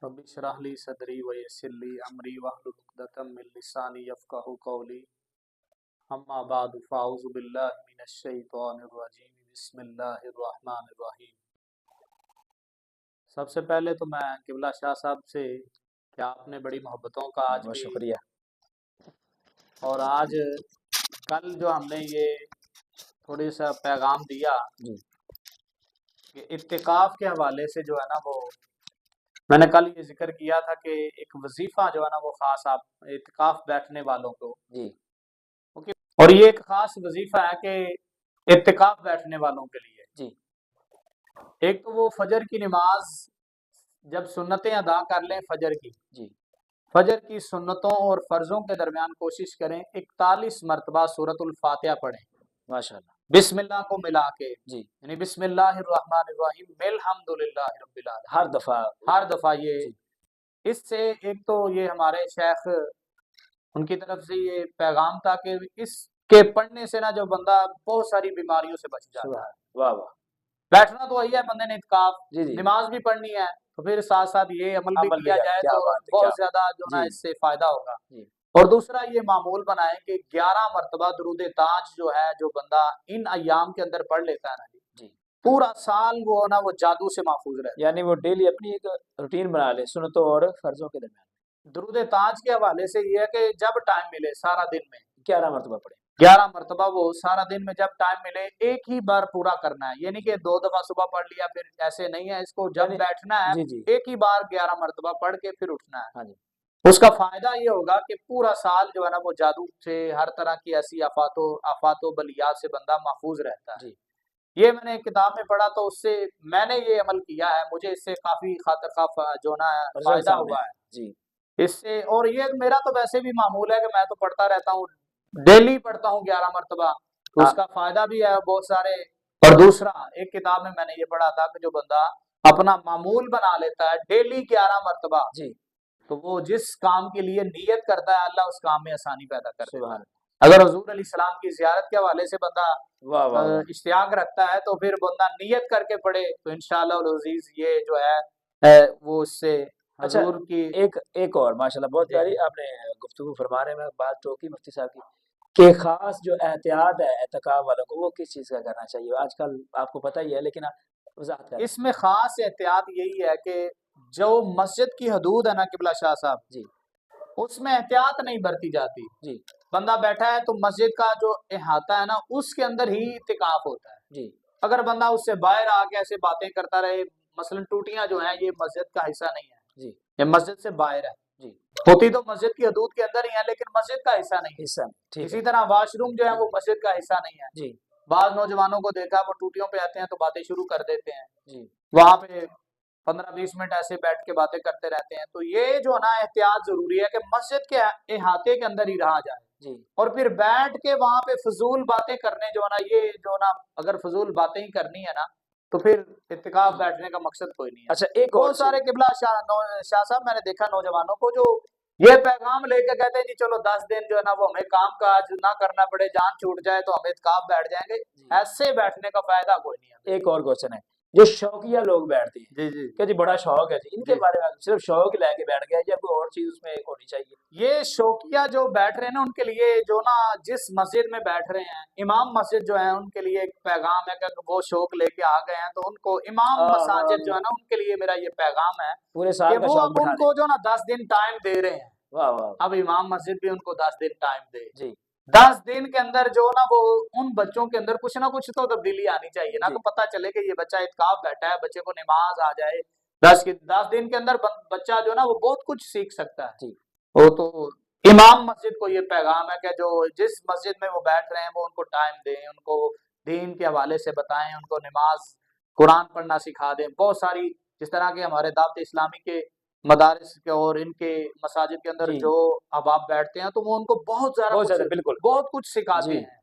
Rabbi इश्रह ली सदरी व यस्सिर ली अमरी वहलुल उक़दतम मिन लिसानी यफ़क़हू क़ौली अम्मा बअद फ़अऊज़ु बिल्लाहि मिनश शैतानिर रजीम बिस्मिल्लाहिर रहमानिर रहीम। सबसे पहले तो मैं किबला शाह साहब से कि आपने बड़ी मोहब्बतों का आज बहुत भी शुक्रिया। और आज कल जो हमने ये थोड़ी सा पैगाम दिया जी कि इत्तिकाफ़ के हवाले से जो है ना वो मैंने कल ये जिक्र किया था कि एक वजीफा जो है ना वो खास आप इत्तिकाफ बैठने वालों को जी ओके, और ये एक खास वजीफा है कि इत्तिकाफ बैठने वालों के लिए जी एक तो वो फजर की नमाज जब सुन्नतें अदा कर लें जी फजर की सुन्नतों और फर्जों के दरमियान कोशिश करें 41 मरतबा सूरतुल फातिहा पढ़ें माशाल्लाह। बिस्मिल्लाह को मिला के जी यानी बिस्मिल्लाहिर रहमानिर रहीम बिल्हम्दुलिल्लाहि रब्बिल आलमीन हर हर दफा ये जी इससे एक तो ये हमारे शेख उनकी तरफ से ये पैगाम था कि इसके पढ़ने से ना जो बंदा बहुत सारी बीमारियों से बच जाता है। वाह वाह। बैठना तो वही है बंदे ने इत्काफ जी जी नमाज भी पढ़नी है तो फिर साथ साथ ये अमल भी अमल किया है, जाए क्या तो बात है, क्या बहुत ज्यादा जो ना जी इससे फायदा होगा। जी और दूसरा ये मामूल बनाए कि 11 मरतबा दुरूद ताज जो है जो बंदा इन अय्याम के अंदर पढ़ लेता है ना जी पूरा साल वो ना वो जादू से महफूज रहता है। यानी वो डेली अपनी एक रूटीन बना ले सुन्नतों और फर्जों के दरमियान दुरूद ताज के हवाले से ये है कि जब टाइम मिले सारा दिन में 11 मरतबा पढ़े। 11 मरतबा वो सारा दिन में जब टाइम मिले एक ही बार पूरा करना है, ये नहीं कि 2 दफा सुबह पढ़ लिया फिर ऐसे नहीं है, इसको जब यानी बैठना है जी जी एक ही बार 11 मरतबा पढ़ के फिर उठना है। हाँ जी उसका फायदा ये होगा कि पूरा साल जो है ना वो जादू से हर तरह की ऐसी आफातो बलियात से बंदा महफूज रहता है। जी ये मैंने एक किताब में पढ़ा तो उससे मैंने ये अमल किया है, मुझे इससे काफी खातर खा जो ना रिजल्ट फायदा सामने हुआ है। है जी इससे। और ये मेरा तो वैसे भी मामूल है कि मैं तो पढ़ता रहता हूँ, डेली पढ़ता हूँ 11 मरतबा, तो हाँ उसका फायदा भी है बहुत सारे। और दूसरा एक किताब में मैंने ये पढ़ा था कि जो बंदा अपना मामूल बना लेता है डेली 11 मरतबा जी तो वो जिस काम के लिए नियत करता है अल्लाह उस काम में आसानी पैदा कर देता सुभान है। अगर हजूर अलैहिस्सलाम की जियारत के हवाले से बंदा वाह वाह वाह। इश्तियाक रखता है तो फिर बंदा नियत करके पढ़े तो इंशाअल्लाह उल अजीज ये जो है वो उससे अच्छा हजूर की एक एक और माशाल्लाह बहुत जी प्यारी जी आपने गुफ्तगू फरमाने में बात टोकी मुफ्ती साहब की कि खास जो एहतियात है एहतिकाफ वालों को वो किस चीज़ का करना चाहिए आजकल आपको पता ही है लेकिन आप वजाहत करें। इसमें खास एहतियात यही है कि जो मस्जिद की हदूद है ना किबला शाह साहब जी उसमें एहतियात नहीं बरती जाती। जी बंदा बैठा है तो मस्जिद का जो अहाता है ना उसके अंदर ही इत्तिकाफ होता है। जी अगर बंदा उससे बाहर आके ऐसे बातें करता रहे, मसलन टूटियां जो हैं ये मस्जिद का हिस्सा नहीं है, जी ये मस्जिद से बाहर है, जी होती तो मस्जिद की हदूद के अंदर ही है लेकिन मस्जिद का हिस्सा नहीं है। हिस्सा ठीक इसी है। तरह वाशरूम जो है वो मस्जिद का हिस्सा नहीं है। जी बाज नौजवानों को देखा वो टूटियों पे आते हैं तो बातें शुरू कर देते हैं, जी वहां पे 15-20 मिनट ऐसे बैठ के बातें करते रहते हैं। तो ये जो ना एहतियात जरूरी है कि मस्जिद के अहाते के अंदर ही रहा जाए जी और फिर बैठ के वहां पे फजूल बातें करने जो ना ये जो ना अगर फजूल बातें ही करनी है ना तो फिर इत्तिकाफ बैठने का मकसद कोई नहीं है। अच्छा एक और बहुत चीज सारे किबला शाह साहब मैंने देखा नौजवानों को जो ये पैगाम लेके कहते हैं जी चलो 10 दिन जो है ना वो हमें काम काज ना करना पड़े, जान छूट जाए तो हम इत्तिकाफ बैठ जाएंगे, जी ऐसे बैठने का फायदा कोई नहीं है। एक और क्वेश्चन है जो शौकिया लोग बैठते हैं जी जी कि जी बड़ा शौक है जी इनके जी बारे में सिर्फ शौक लेके बैठ गया या कोई और चीज उसमें होनी चाहिए। ये शौकिया जो बैठ रहे हैं ना उनके लिए जो ना जिस मस्जिद में बैठ रहे हैं इमाम मस्जिद जो है उनके लिए एक पैगाम है कि अगर वो शौक लेके आ गए हैं तो उनको इमाम मसाजिद जो है ना उनके लिए मेरा ये पैगाम है पूरे कि साल का वो शौक अब बिठा ले। उनको जो ना 10 दिन टाइम दे रहे हैं। वाह वाह वाह। अब इमाम मस्जिद भी उनको 10 दिन टाइम दे, जी 10 दिन के अंदर जो ना वो उन बच्चों के अंदर कुछ ना कुछ तो तब्दीली आनी चाहिए ना, जी तो पता चले कि ये बच्चा इत्काफ बैठा है, बच्चे को नमाज आ जाए। 10 दिन के अंदर बच्चा जो ना वो बहुत कुछ सीख सकता है। जी वो तो इमाम मस्जिद को ये पैगाम है कि जो जिस मस्जिद में वो बैठ रहे हैं वो उनको टाइम दें, उनको दीन के हवाले से बताएं, उनको नमाज कुरान पढ़ना सिखा दें। बहुत सारी जिस तरह के हमारे दावत इस्लामी के मदारिस के और इनके मसाजिद के अंदर जी जो अहबाब बैठते हैं तो वो उनको बहुत ज्यादा बिल्कुल बहुत कुछ सिखाते जी हैं।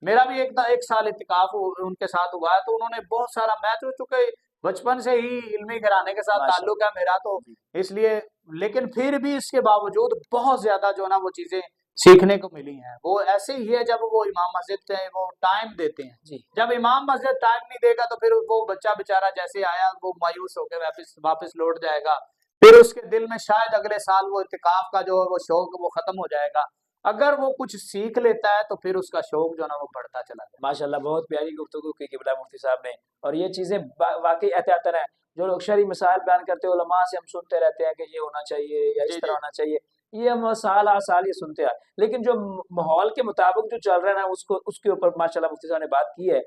मेरा भी एक साल इत्तिकाफ उनके साथ हुआ है तो उन्होंने बहुत सारा, मैं तो चूंकि बचपन से ही इल्मी घराने के साथ ताल्लुक है माशाल्लाह मेरा तो जी इसलिए, लेकिन फिर भी इसके बावजूद बहुत ज्यादा जो है ना वो चीजें सीखने को मिली हैं। वो ऐसे ही है जब वो इमाम मस्जिद से वो टाइम देते हैं, जी जब इमाम मस्जिद टाइम नहीं देगा तो फिर वो बच्चा बेचारा जैसे आया वो मायूस होकर वापस वापस लौट जाएगा। फिर उसके दिल में शायद अगले साल वो इत्तिकाफ का जो है वो शौक वो खत्म हो जाएगा। अगर वो कुछ सीख लेता है तो फिर उसका शौक जो है ना वो बढ़ता चला जाएगा। माशाल्लाह बहुत प्यारी गुफ्तगू की किबला मुफ्ती साहब ने, और ये चीज़ें वाकई एहतियातन है। जो लोग शरई मसाइल बयान करते हैं उलमा से हम सुनते रहते हैं कि ये होना चाहिए या जी इस तरह जी होना चाहिए, ये हम साल आ साल ये सुनते हैं, लेकिन जो माहौल के मुताबिक जो चल रहा है ना उसको उसके ऊपर माशाल्लाह मुफ्ती साहब ने बात की है।